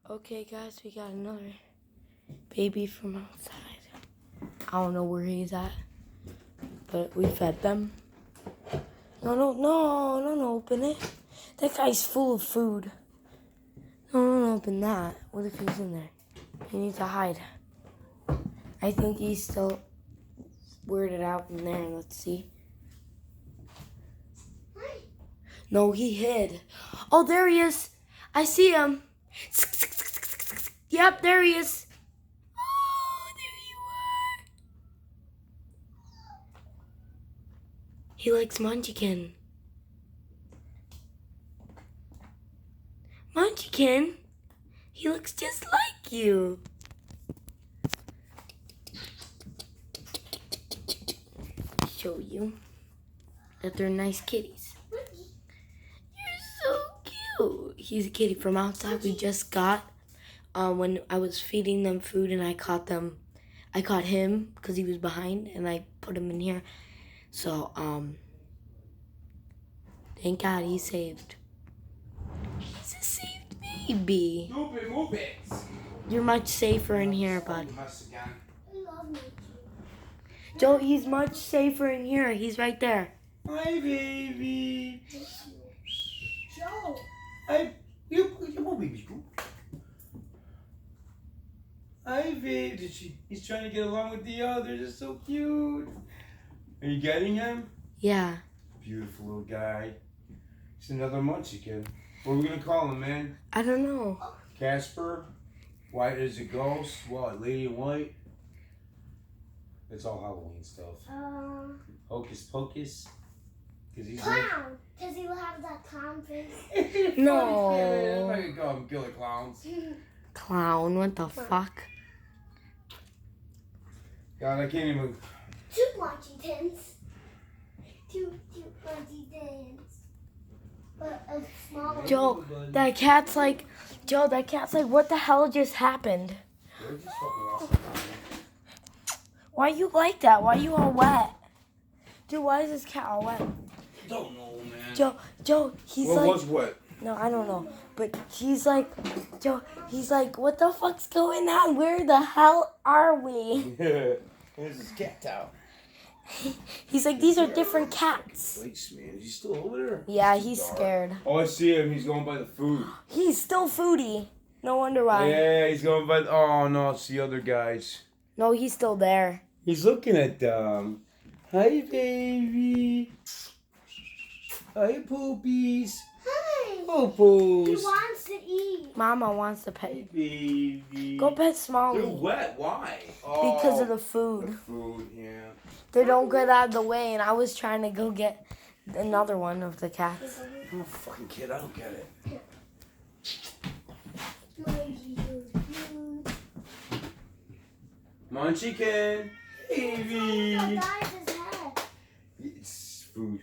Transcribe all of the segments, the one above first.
Okay, guys, we got another baby from outside. I don't know where he's at, but we fed them. No, open it. That guy's full of food. No, open that. What if he's in there? He needs to hide. I think he's still weirded out in there. Let's see. No, he hid. Oh, there he is. I see him. Yep, there he is. Oh, there you are. He likes Munchkin. Munchkin, he looks just like you. Show you that they're nice kitties. You're so cute. He's a kitty from outside we just got. When I was feeding them food and I caught him because he was behind and I put him in here. So, thank God he's saved. He's a saved baby. Move it. You're much safer in here, bud. I love me. Joe, he's much safer in here. He's right there. Hi, baby. Joe. Hi, you baby. Hi, baby. He's trying to get along with the others. They're so cute. Are you getting him? Yeah. Beautiful little guy. He's another munchkin. What are we gonna call him, man? I don't know. Casper? White as a ghost? What? Lady in White? It's all Halloween stuff. Hocus Pocus? Cause he's Clown. Because he will have that clown face. No. I'm not gonna call him Killer Clowns. Clown, what the fuck? God, I can't even. Two Washingtons. Two Washingtons. But a smaller. Joe, that cat's like, what the hell just happened? We're just fucking lost. Why you like that? Why you all wet? Dude, why is this cat all wet? Don't know, man. Joe, he's What like... was what? No, I don't know. But he's like, Joe, he's like, what the fuck's going on? Where the hell are we? There's this cat out. He's like, these are different cats. Wait, man, is he still over there? Yeah, he's scared. Oh, I see him. He's going by the food. He's still foodie. No wonder why. Yeah, he's going by. Oh no, it's the other guys. No, he's still there. He's looking at them. Hi, baby. Hi, poopies. Hi. He Poopos. wants to eat. Mama wants to pet. Hey, baby. Go pet Smalley. They're wet. Why? Oh, Because of the the food. food, yeah. They don't get out of the way, and I was trying to go get another one of the cats. I'm a fucking kid. I don't get it. Munchkin. Baby. That guy's his head. It's food.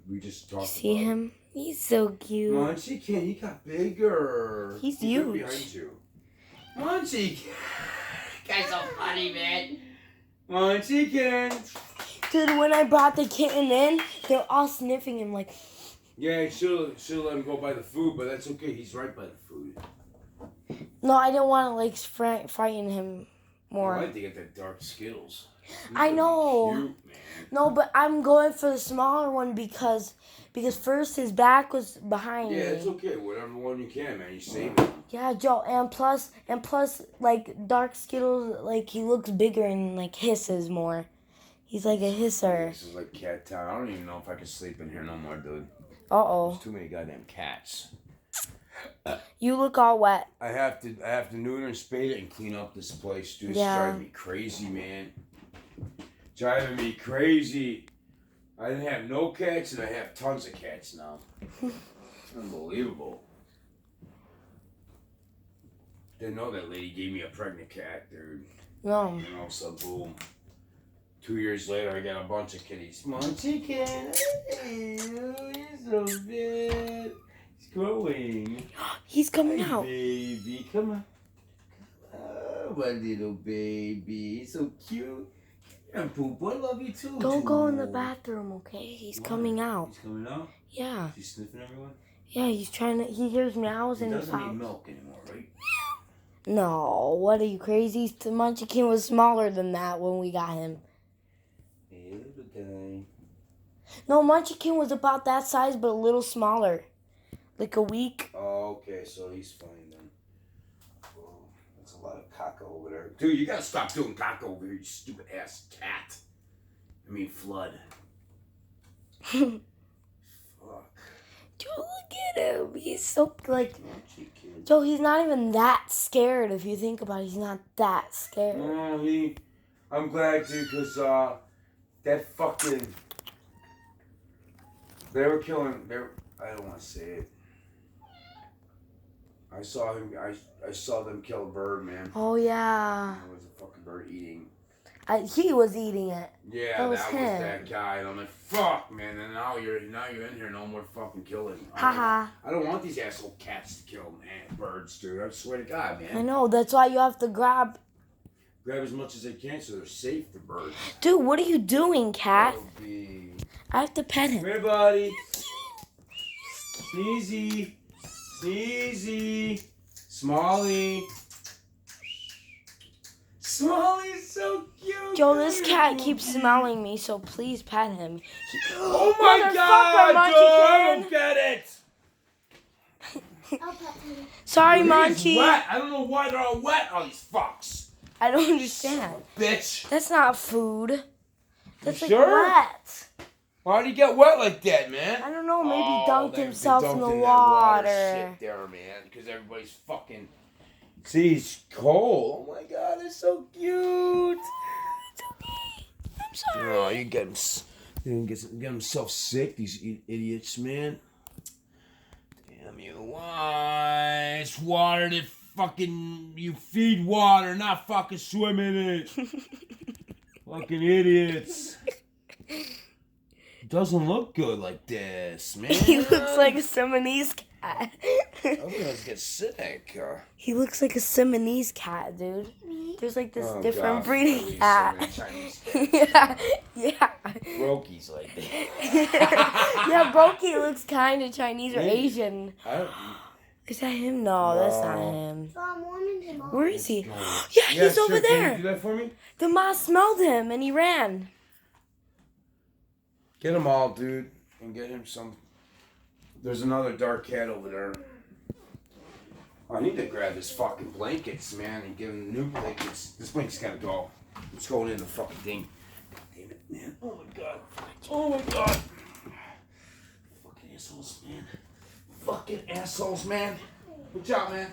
We just talked See about. him? He's so cute. Munchkin, he got bigger. He's right huge. behind you. Munchkin. Guy's so funny, man. Munchkin. Dude, when I brought the kitten in, they're all sniffing him like... Yeah, she'll let him go by the food, but that's okay. He's right by the food. No, I didn't want to like frighten him more. I like to get that dark Skittles. I know. Cute, man. No, but I'm going for the smaller one because first his back was behind Yeah, me. it's okay. Whatever one you can, man. You save it. Yeah, Joe, and plus, like dark Skittles, like he looks bigger and like hisses more. He's like a hisser. This is like cat town. I don't even know if I can sleep in here no more, dude. Uh-oh. There's too many goddamn cats. You look all wet. I have to neuter and spade it and clean up this place, dude. It's Yeah. driving me crazy, man. Driving me crazy. I didn't have no cats and I have tons of cats now. It's unbelievable. Didn't know that lady gave me a pregnant cat, dude. No. You know, so boom. 2 years later, I got a bunch of kitties. Munchkin, hey, you're so big. He's growing. He's coming Hi, out. baby, come on. Oh, my little baby. He's so cute. And Poop, I love you too. Don't go in the bathroom, okay? He's Why? coming out. He's coming out? Yeah. He's sniffing everyone? Yeah, he's trying to... He hears meows He and he doesn't need fouls. milk anymore, right? No, what are you crazy? The Munchkin was smaller than that when we got him. Hey, little guy. No, Munchkin was about that size, but a little smaller. Like a week. Oh, okay, so he's fine then. Oh, that's a lot of caca over there. Dude, you gotta stop doing caca over here, you stupid ass cat. I mean, Flood. Fuck. Dude, look at him. He's so, like... Munchie kid. So he's not even that scared, if you think about it. He's not that scared. No, I'm glad, dude, because, that fucking... They were killing... I don't want to say it. I saw them kill a bird, man. Oh, yeah. There was a fucking bird eating. He was eating it. Yeah, that was that guy. And I'm like, fuck, man. And now you're in here, no more fucking killing. Haha. I don't want these asshole cats to kill birds, dude. I swear to God, man. I know. That's why you have to grab as much as they can so they're safe, the birds. Dude, what are you doing, cat? Be... I have to pet him. Come here, buddy. Sneezy. Sneezy. Smalley. Smalley's so cute. Joe, this cat keeps smelling me, so please pet him. Oh my God, Munchkin. don't get it. I'll pet him. Sorry, He's Munchie. wet. I don't know why they're all wet, all these fucks. I don't understand. Bitch. That's not food. That's like sure? wet. Why'd he get wet like that, man? I don't know. Maybe dunked they himself dunked in the that water. Shit there, man, because everybody's fucking. See, he's cold. Oh my God, they're so cute. It's okay. I'm sorry. Oh, you get himself sick. These idiots, man. Damn you! Why? It's water that fucking you feed water, not fucking swim in it. Fucking idiots. Doesn't look good like this, man. He looks like a Siamese cat. I'm gonna get sick. He looks like a Siamese cat, dude. There's like this different God, breeding please, cat. Chinese Yeah, yeah. Brokey's like that. Yeah, Brokey looks kind of Chinese or Asian. I don't, Is that him? No, that's not him. So I'm warming him up. Where is he? no. Yeah, he's over Can you there. do that for me? The mouse smelled him and he ran. Get them all, dude, and get him some. There's another dark cat over there. I need to grab his fucking blankets, man, and give him new blankets. This blanket's gotta go. It's going in the fucking thing. God damn it, man. Oh my God. Oh my God. Fucking assholes, man. Fucking assholes, man. Good job, man.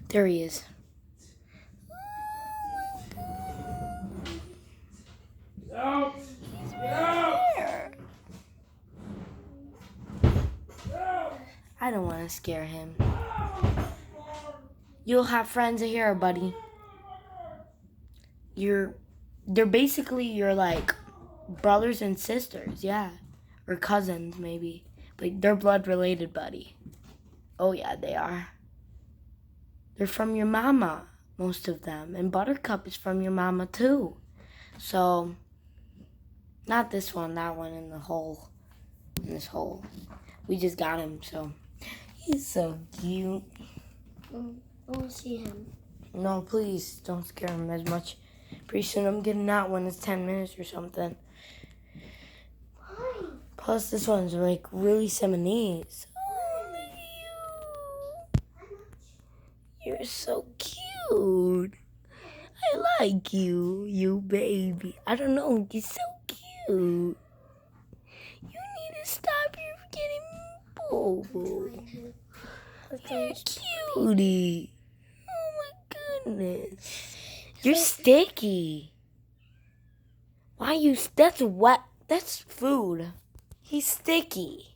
There he is. Out! Out! I don't want to scare him. You'll have friends here, buddy. They're basically your like brothers and sisters, yeah, or cousins maybe, but they're blood related, buddy. Oh yeah, they are. They're from your mama, most of them, and Buttercup is from your mama too. So, not this one, that one in the hole, in this hole. We just got him, so he's so cute. I want to see him. No, please don't scare him as much. Pretty soon I'm getting out when it's 10 minutes or something. Why? Plus, this one's like really Siamese. Oh, look at you. You're so cute. I like you, you baby. I don't know, you're so cute. You need to stop your getting boo-boo. You're a cutie. Oh my goodness. You're sticky. Why you? That's wet. That's food. He's sticky.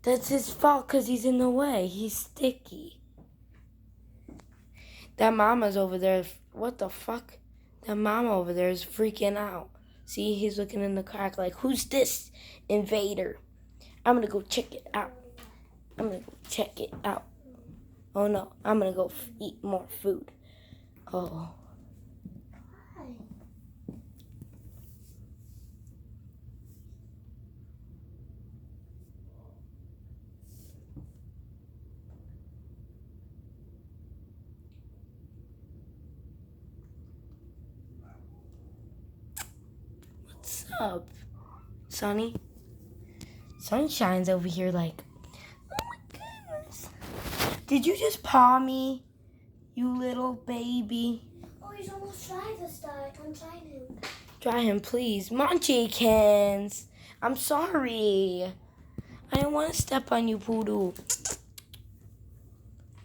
That's his fault because he's in the way. He's sticky. That mama's over there. What the fuck? That mama over there is freaking out. See, he's looking in the crack like, who's this invader? I'm gonna go check it out. I'm gonna go check it out. Oh no, I'm gonna go eat more food. Oh. up, Sonny? Sunshine's over here like, oh my goodness. Did you just paw me, you little baby? Oh, he's almost dry this time. I'm trying him. Dry him, please. Munchkins. I'm sorry. I didn't want to step on you, Poodoo.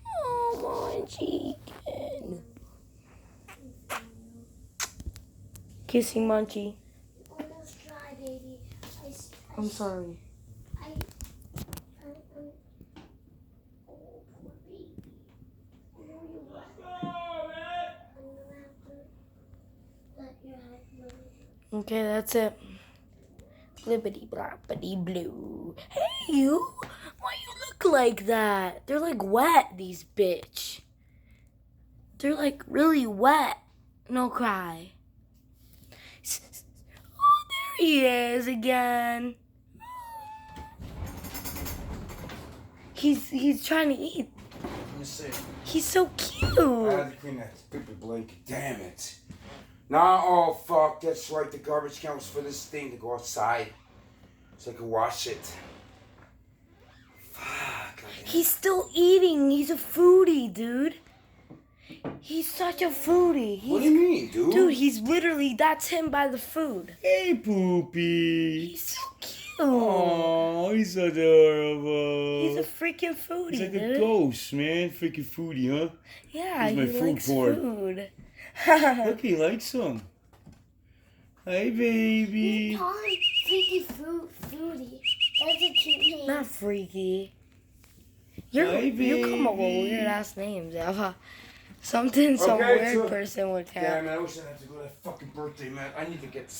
Oh, Munchkin. Kissing Munchie. Almost dry, baby. I'm sorry. Oh, poor baby. I know you're wet. I'm gonna have to let your head move. Okay, that's it. Blibbity bloppity blue. Hey, you! Why you look like that? They're like wet, these bitch. They're like really wet. No cry. Oh, there he is again. He's trying to eat. Let me see. He's so I cute. had to clean that stupid blanket. Damn it. Nah, oh fuck. That's right. The garbage can was for this thing to go outside so I could wash it. Fuck. He's still eating. He's a foodie, dude. He's such a foodie. What do you mean, dude? Dude, he's literally, that's him by the food. Hey, Poopy. He's so cute. Oh, he's adorable. He's a freaking foodie, He's like dude. a ghost, man. Freaking foodie, huh? Yeah, He's my he food likes porn. food. Look, he likes some. Hey, baby. Call him Freaky Foodie. That's a cute name. Not freaky. Hi, You come up with baby. weird ass names. Something some Okay, weird so- person would Damn have. man, I wish I didn't have to go to that fucking birthday, man. I need to get